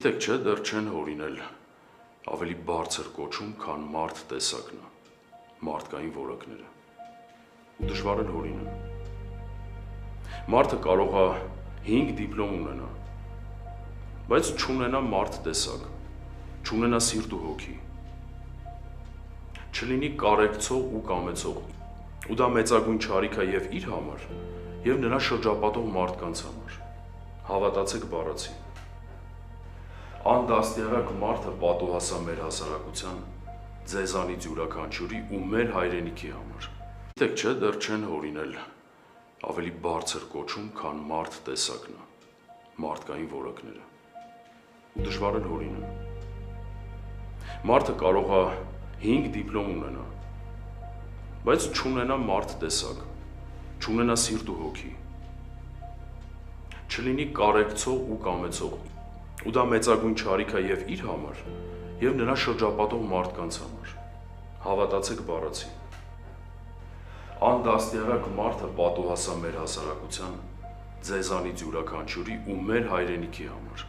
Գիտեք չէ, դեռ չեն հորինել, ավելի բարձր կոչում, քան մարդ տեսակն է, մարդկային որակները, ու դժվար են հորինեն։ Մարդը կարող է 5 դիպլոմ ունենա, բայց չունենա մարդ տեսակ, չունենա սիրտ ու հոգի, չլինի կարեկցող ու կամեցող, ու դա մեծագույն չարիք է և իր համար, և նրա շրջապատող մարդկանց համար, հավատացեք բառացի։ Անդաստիարակ մարդը պատուհաս է մեր հասարակության, ձեզանից յուրաքանչյուրի ու մեր հայրենիքի համար։ Գիտեք չէ, դեռ չեն հորինել, ավելի բարձր կոչում, քան մարդ տեսակն է, մարդկային որակները, ու դժվար են հորինեն։ Մարդը կարող է 5 դիպլոմ ունենա, բայց չունենա մարդ տեսակ, չունենա սիրտ ու հոգի, չլինի կարեկցող ու կամեցող, ու դա մեծագույն չարիք է և իր համար, և նրա շրջապատող մարդկանց համար, հավատացեք բառացի։ Անդաստիարակ մարդը պատուհաս է մեր հասարակության, ձեզանից յուրաքանչյուրի ու մեր հայրենիքի համար։